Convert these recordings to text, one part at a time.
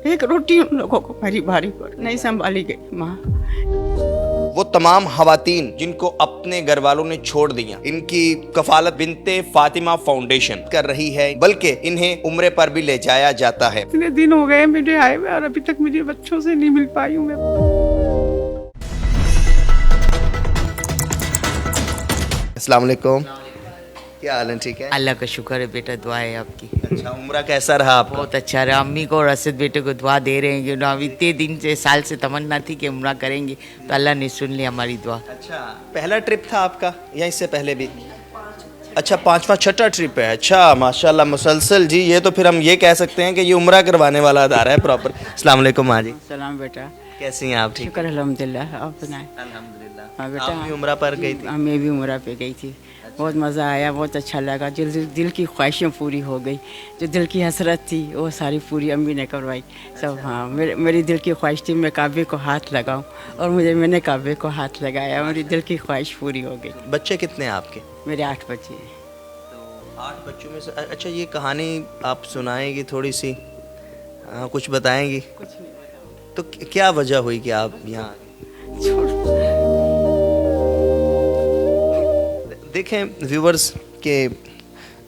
एक रोटी उन लोगों को मेरी भारी पड़ नहीं संभाली गई माँ। वो तमाम खवातीन जिनको अपने घर वालों ने छोड़ दिया, इनकी कफालत बिनते फातिमा फाउंडेशन कर रही है, बल्कि इन्हें उम्रे पर भी ले जाया जाता है। इतने दिन हो गए मुझे आए हुए और अभी तक मुझे बच्चों से नहीं मिल पाई हूँ मैं। अस्सलाम वालेकुम, क्या हाल है? ठीक है, अल्लाह का शुक्र है बेटा, दुआ है आपकी। अच्छा, उम्रा कैसा रहा आपका? बहुत अच्छा रहा। अम्मी को और असद बेटे को दुआ दे रहे हैं कि अब इतने दिन से साल से तमन्ना थी कि उम्रा करेंगे, तो अल्लाह ने सुन लिया हमारी दुआ। अच्छा, पहला ट्रिप था आपका या इससे पहले भी? अच्छा, पांचवा छठा ट्रिप है। अच्छा, माशाल्लाह, मुसलसल जी। ये तो फिर हम ये कह सकते हैं कि ये उम्रा करवाने वाला अदारा है प्रॉपर। अस्सलाम वालेकुम माँ जी, सलाम बेटा, कैसी हैं आप? ठीक? शुक्र अल्हम्दुलिल्लाह, आप सुनाएं? अल्हम्दुलिल्लाह। हाँ बेटा, आप भी उम्रा पर गई थी? मैं भी उम्रा पे गई थी। बहुत मज़ा आया, बहुत अच्छा लगा। जो दिल की ख्वाहिशें पूरी हो गई, जो दिल की हसरत थी वो सारी पूरी अम्मी ने करवाई सब। हाँ, मेरी दिल की ख्वाहिश थी मैं काबे को हाथ लगाऊं, और मैंने काबे को हाथ लगाया, मेरी दिल की ख्वाहिश पूरी हो गई। बच्चे कितने हैं आपके? मेरे 8 बच्चे हैं। तो 8 बच्चों में से अच्छा, ये कहानी आप सुनाएंगी थोड़ी सी? हाँ, कुछ बताएंगी? कुछ नहीं बताऊँ तो क्या वजह हुई कि आप यहाँ? देखें व्यूवर्स के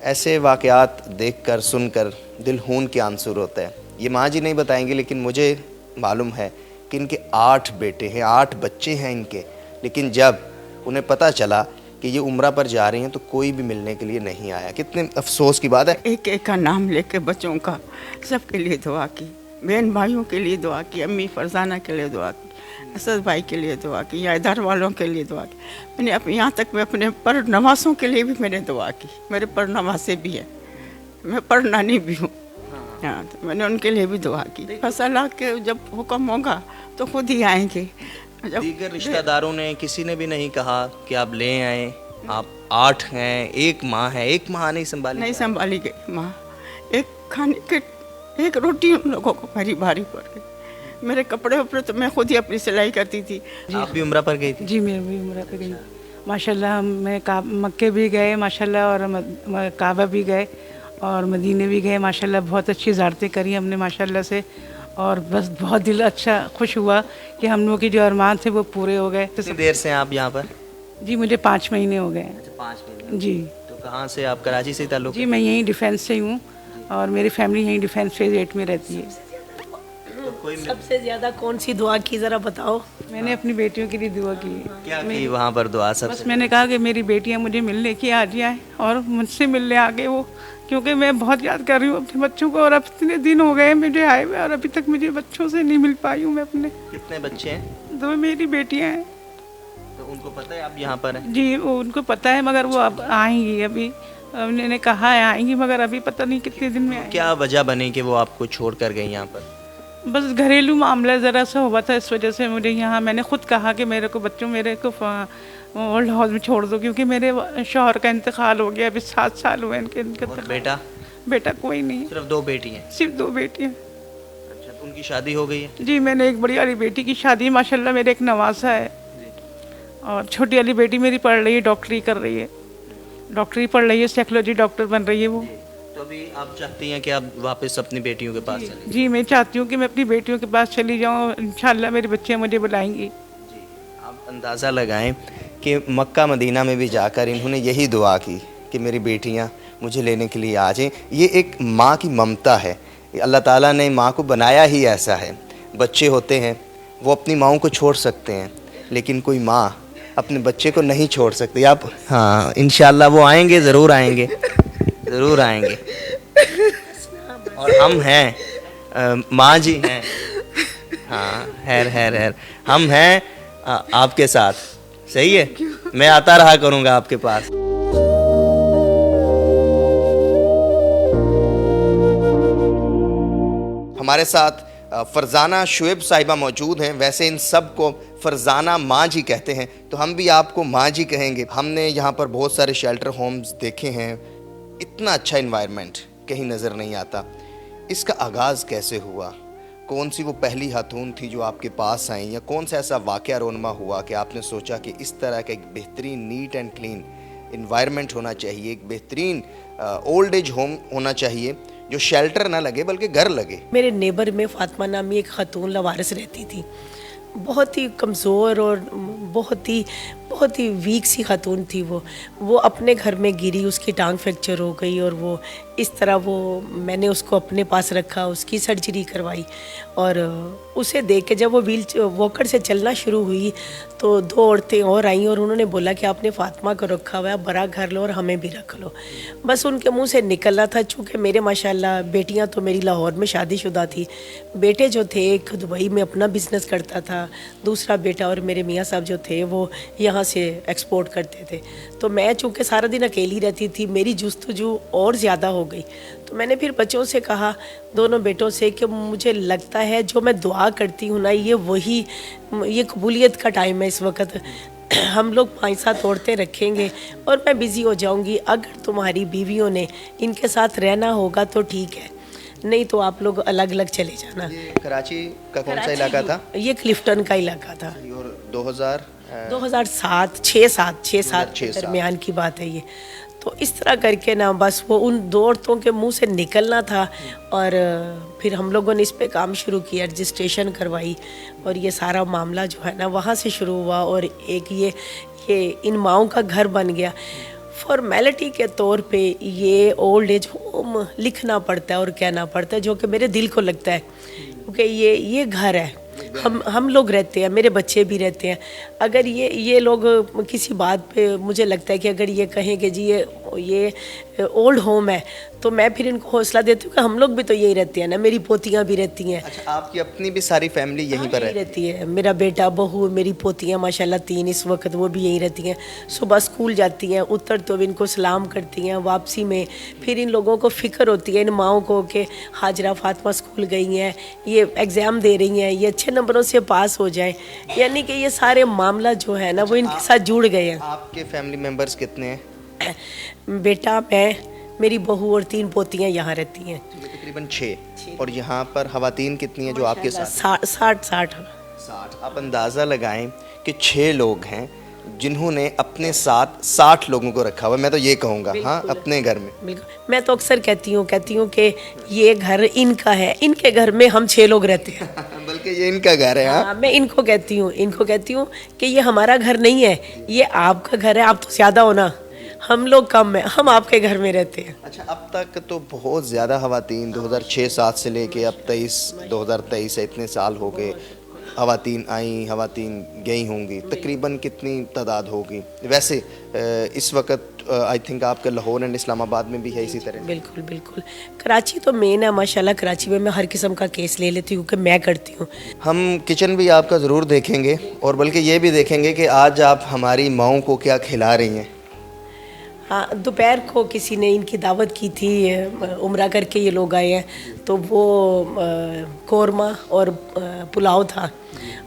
ऐसे वाक़यात देखकर सुनकर दिल खून के आंसू होता है। ये माँ जी नहीं बताएंगे, लेकिन मुझे मालूम है कि इनके 8 बेटे हैं, 8 बच्चे हैं इनके। लेकिन जब उन्हें पता चला कि ये उम्रा पर जा रही हैं तो कोई भी मिलने के लिए नहीं आया। कितने अफसोस की बात है। एक एक का नाम लेके बच्चों का सबके लिए दुआ की, बहन भाइयों के लिए दुआ की, अम्मी फरजाना के लिए दुआ की, असद भाई के लिए दुआ की, या इधर वालों के लिए दुआ की। मैंने अपने यहाँ तक मैं अपने पर नवासों के लिए भी मैंने दुआ की। मेरे पर नवासे भी हैं, मैं पर नानी भी हूँ। हाँ, तो मैंने उनके लिए भी दुआ की। बस अल्लाह के जब हुक्म होगा तो खुद ही आएंगे। जब दीगर रिश्तेदारों ने किसी ने भी नहीं कहा कि आप ले आए? आप 8 हैं, एक माँ है, एक माँ नहीं संभाली? नहीं संभाली गई माँ। एक खाने के एक रोटी उन लोगों को मेरी भारी पड़ गई। मेरे कपड़े वपड़े तो मैं खुद ही अपनी सिलाई करती थी। आप भी उम्रा पर गई थी? जी, मैं भी उम्रा पे गई माशाल्लाह। मैं मक्के भी गए माशाल्लाह, और काबा भी गए, और मदीने भी गए माशाल्लाह। बहुत अच्छी ज़ियारतें करी हमने माशाल्लाह से, और बस बहुत दिल अच्छा खुश हुआ कि हम लोगों के जो अरमान थे वो पूरे हो गए। कितनी देर से हैं आप यहाँ पर? जी, मुझे 5 महीने हो गए। अच्छा, 5 महीने। जी तो कहाँ से आप? कराची से ताल्लुक? जी, मैं यहीं डिफेंस से हूँ, और मेरी फैमिली यहीं डिफेंस फेज 8 में रहती है। सबसे ज्यादा कौन सी दुआ की जरा बताओ? मैंने अपनी बेटियों के लिए दुआ की। क्या की वहाँ पर दुआ? बस सबसे मैंने कहा कि मेरी बेटियां मुझे मिलने की आ जाए, और मुझसे मिलने आ गए वो, क्योंकि मैं बहुत याद कर रही हूँ अपने बच्चों को, और अब इतने दिन हो गए मुझे आए हुए और अभी तक मुझे बच्चों से नहीं मिल पाई हूँ मैं अपने। कितने बच्चे हैं? 2 मेरी बेटियां हैं। तो उनको पता है आप यहाँ पर हैं? जी, वो उनको पता है, मगर वो अब आएंगी। अभी उन्होंने कहा है आएंगी, मगर अभी पता नहीं कितने दिन में आएंगी। क्या वजह बनी कि वो आपको छोड़ कर गई यहाँ पर? बस घरेलू मामला ज़रा सा हुआ था, इस वजह से मुझे यहाँ, मैंने खुद कहा कि मेरे को ओल्ड हाउस में छोड़ दो, क्योंकि मेरे शौहर का इंतकाल हो गया। अभी 7 साल हुए इनके और बेटा? बेटा कोई नहीं, सिर्फ 2 बेटी हैं? सिर्फ 2 बेटियाँ। अच्छा, तो उनकी शादी हो गई है? जी, मैंने एक बड़ी वाली बेटी की शादी माशाल्लाह, मेरे एक नवासा है, और छोटी वाली बेटी मेरी पढ़ रही है, डॉक्टरी कर रही है, डॉक्टरी पढ़ रही है, साइकोलॉजी डॉक्टर बन रही है वो। तो अभी आप चाहती हैं कि आप वापस अपनी बेटियों के पास चलें? जी, मैं चाहती हूँ कि मैं अपनी बेटियों के पास चली जाऊँ। इंशाल्लाह मेरी बच्चियाँ मुझे बुलाएंगी। जी, आप अंदाज़ा लगाएं कि मक्का मदीना में भी जाकर इन्होंने यही दुआ की कि मेरी बेटियां मुझे लेने के लिए आ जाएं। ये एक माँ की ममता है। अल्लाह ताला ने माँ को बनाया ही ऐसा है। बच्चे होते हैं वो अपनी माँओं को छोड़ सकते हैं, लेकिन कोई माँ अपने बच्चे को नहीं छोड़ सकती। आप हाँ, इंशाल्लाह वो आएंगे, ज़रूर आएंगे, ज़रूर आएंगे। और हम हैं, माँ जी हैं। हाँ, हैर हम हैं आपके साथ। सही है, मैं आता रहा करूँगा आपके पास। हमारे साथ फरजाना शुएब साहिबा मौजूद हैं। वैसे इन सब को फरजाना माँ जी कहते हैं, तो हम भी आपको माँ जी कहेंगे। हमने यहाँ पर बहुत सारे शेल्टर होम्स देखे हैं, इतना अच्छा इन्वायरमेंट कहीं नज़र नहीं आता। इसका आगाज़ कैसे हुआ? कौन सी वो पहली खातून थी जो आपके पास आई, या कौन सा ऐसा वाक़या रोनमा हुआ कि आपने सोचा कि इस तरह का एक बेहतरीन नीट एंड क्लीन इन्वायरमेंट होना चाहिए, एक बेहतरीन ओल्ड एज होम होना चाहिए जो शेल्टर ना लगे बल्कि घर लगे। मेरे नेबर में फातिमा नामी एक खातून लवारिस रहती थी, बहुत ही कमज़ोर और बहुत ही वीक सी खातून थी। वो अपने घर में गिरी, उसकी टांग फ्रैक्चर हो गई और वो इस तरह मैंने उसको अपने पास रखा, उसकी सर्जरी करवाई और उसे देख के जब वो वॉकर से चलना शुरू हुई तो 2 औरतें और आईं और उन्होंने बोला कि आपने फातिमा को रखा हुआ है, बड़ा घर लो और हमें भी रख लो। बस उनके मुंह से निकलना था, चूँकि मेरे माशाल्लाह बेटियां तो मेरी लाहौर में शादीशुदा थी, बेटे जो थे एक दुबई में अपना बिजनेस करता था, दूसरा बेटा और मेरे मियाँ साहब जो थे वो यहाँ से एक्सपोर्ट करते थे। तो मैं चूँकि सारा दिन अकेली रहती थी, मेरी जुस्तजू और ज़्यादा हो गई। तो मैंने फिर बच्चों से कहा, दोनों बेटों से, कि मुझे लगता है जो मैं दुआ करती हूँ ना, ये कबूलियत का टाइम है इस वक्त। हम लोग 5-7 औरतें रखेंगे और मैं बिज़ी हो जाऊँगी। अगर तुम्हारी बीवियों ने इनके साथ रहना होगा तो ठीक है, नहीं तो आप लोग अलग अलग चले जाना। ये कराची का कौन सा इलाका था? ये क्लिफ्टन का इलाका था। और 2007 6-7 दरमियान की बात है ये। तो इस तरह करके ना बस वो उन 2 औरतों के मुंह से निकलना था और फिर हम लोगों ने इस पे काम शुरू किया, रजिस्ट्रेशन करवाई और ये सारा मामला जो है ना वहाँ से शुरू हुआ और एक ये इन माओं का घर बन गया। फॉर्मेलिटी के तौर पे ये ओल्ड एज होम लिखना पड़ता है और कहना पड़ता है, जो कि मेरे दिल को लगता है, क्योंकि ये घर है, हम लोग रहते हैं, मेरे बच्चे भी रहते हैं। अगर ये लोग किसी बात पे, मुझे लगता है कि अगर ये कहें कि जी ये ओल्ड होम है, तो मैं फिर इनको हौसला देती हूँ कि हम लोग भी तो यही रहते हैं ना, मेरी पोतियाँ भी रहती हैं। अच्छा, आपकी अपनी भी सारी फैमिली यहीं पर रहती है? मेरा बेटा, बहू, मेरी पोतियाँ माशाल्लाह 3 इस वक्त, वो भी यहीं रहती हैं। सुबह स्कूल जाती हैं, उतर तो इनको सलाम करती हैं, वापसी में फिर इन लोगों को फ़िक्र होती है इन माओं को कि हाजरा फातिमा स्कूल गई हैं, ये एग्ज़ाम दे रही हैं, ये अच्छे नंबरों से पास हो जाएं, यानी कि ये सारे मामला जो है ना वो इनके साथ जुड़ गए हैं। आपके फैमिली मेम्बर्स कितने हैं? बेटा, मैं, मेरी बहू और 3 पोतियाँ यहाँ रहती हैं। तकरीबन 6। और यहाँ पर ख़वातीन कितनी हैं जो आपके साथ? 60। आप अंदाज़ा लगाएं कि 6 लोग हैं जिन्होंने अपने साथ 60 लोगों को रखा हुआ। मैं तो ये कहूँगा, हाँ, अपने घर में। बिल्कुल, मैं तो अक्सर कहती हूँ कि ये घर इनका है, इनके घर में हम 6 लोग रहते हैं। बल्कि ये इनका घर है। हाँ, मैं इनको कहती हूँ कि ये हमारा घर नहीं है, ये आपका घर है। आप तो ज़्यादा हो ना, हम लोग कम हैं, हम आपके घर में रहते हैं। अच्छा, अब तक तो बहुत ज़्यादा ख़वातीन 2006-07 से लेके अब 2023 है, इतने साल हो गए, ख़वातीन आई, ख़वातीन गई होंगी, तकरीबन कितनी तादाद होगी? वैसे इस वक्त आई थिंक आपके लाहौर एंड इस्लामाबाद में भी है इसी तरह? बिल्कुल। कराची तो मेन है माशाल्लाह। कराची में मैं हर किस्म का केस ले लेती हूँ कि मैं करती हूँ। हम किचन भी आपका ज़रूर देखेंगे और बल्कि ये भी देखेंगे कि आज आप हमारी माओं को क्या खिला रही हैं। हाँ, दोपहर को किसी ने इनकी दावत की थी, उम्रा करके ये लोग आए हैं, तो वो कौरमा और पुलाव था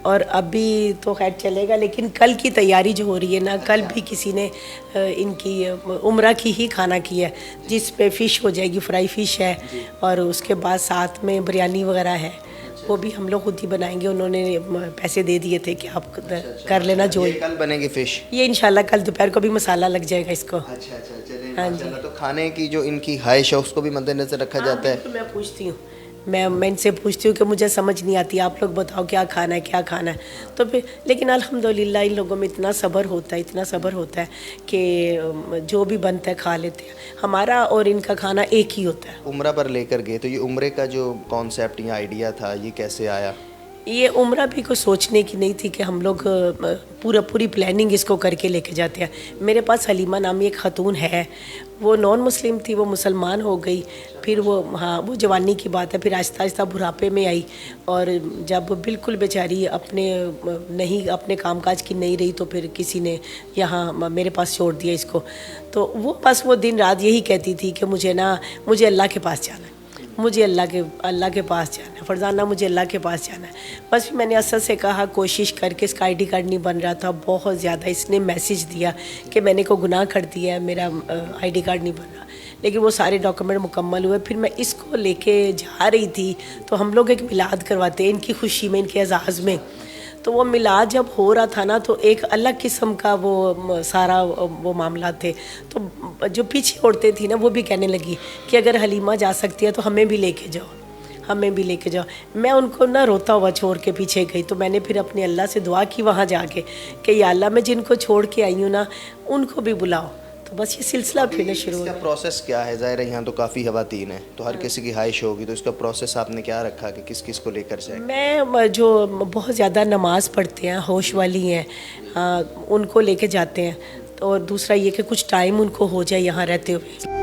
और अभी तो खैर चलेगा, लेकिन कल की तैयारी जो हो रही है ना, कल भी किसी ने इनकी उम्रा की ही खाना किया है, जिस पे फ़िश हो जाएगी, फ्राई फ़िश है और उसके बाद साथ में बिरयानी वगैरह है, वो भी हम लोग खुद ही बनाएंगे। उन्होंने पैसे दे दिए थे कि आप कर लेना जो। ये कल बनेगी फ़िश? ये इंशाल्लाह कल दोपहर को भी मसाला लग जाएगा इसको। अच्छा, चलिए। हाँ जी। तो खाने की जो इनकी ख्वाहिश है उसको भी मद्देनजर रखा जाता है? मैं पूछती हूँ, मैं इनसे पूछती हूँ कि मुझे समझ नहीं आती, आप लोग बताओ क्या खाना है। तो फिर लेकिन अल्हम्दुलिल्लाह इन लोगों में इतना सब्र होता है कि जो भी बनता है खा लेते हैं। हमारा और इनका खाना एक ही होता है। उम्रा पर लेकर गए, तो ये उम्रे का जो कॉन्सेप्ट या आइडिया था, ये कैसे आया? ये उम्रा भी कोई सोचने की नहीं थी कि हम लोग पूरी प्लानिंग इसको करके लेके जाते हैं। मेरे पास हलीमा नामी एक खातून है, वो नॉन मुस्लिम थी, वो मुसलमान हो गई, फिर वो जवानी की बात है, फिर आहिस्ता आहिस्ता बुढ़ापे में आई और जब बिल्कुल बेचारी अपने कामकाज की नहीं रही, तो फिर किसी ने यहाँ मेरे पास छोड़ दिया इसको। तो वो दिन रात यही कहती थी कि मुझे अल्लाह के पास जाना है, मुझे अल्लाह के पास जाना है, फरजाना मुझे अल्लाह के पास जाना है। बस मैंने असद से कहा, कोशिश करके इसका ID कार्ड नहीं बन रहा था बहुत ज़्यादा, इसने मैसेज दिया कि मैंने को गुनाह कर दिया है, मेरा ID कार्ड नहीं बन रहा, लेकिन वो सारे डॉक्यूमेंट मुकम्मल हुए। फिर मैं इसको लेके जा रही थी, तो हम लोग एक मिलाद करवाते हैं इनकी खुशी में, इनके एजाज़ में। तो वो मिलाद जब हो रहा था ना तो एक अलग किस्म का वो सारा वो मामला थे। तो जो पीछे औरतें थी ना वो भी कहने लगी कि अगर हलीमा जा सकती है तो हमें भी लेके जाओ, हमें भी लेके जाओ। मैं उनको ना रोता हुआ छोड़ के पीछे गई। तो मैंने फिर अपने अल्लाह से दुआ की वहाँ जाके कि या अल्लाह मैं जिनको छोड़ के आई हूँ ना उनको भी बुलाओ। तो बस ये सिलसिला फिर ना शुरू हो इसका गया। प्रोसेस क्या है? ज़ाहिर है यहाँ तो काफ़ी खवातीन है, तो हर किसी की ख्वाहिश होगी, तो इसका प्रोसेस आपने क्या रखा कि किस किस को लेकर जाए? मैं जो बहुत ज़्यादा नमाज़ पढ़ते हैं, होश वाली हैं, उनको लेके जाते हैं। तो और दूसरा ये कि कुछ टाइम उनको हो जाए यहाँ रहते हुए।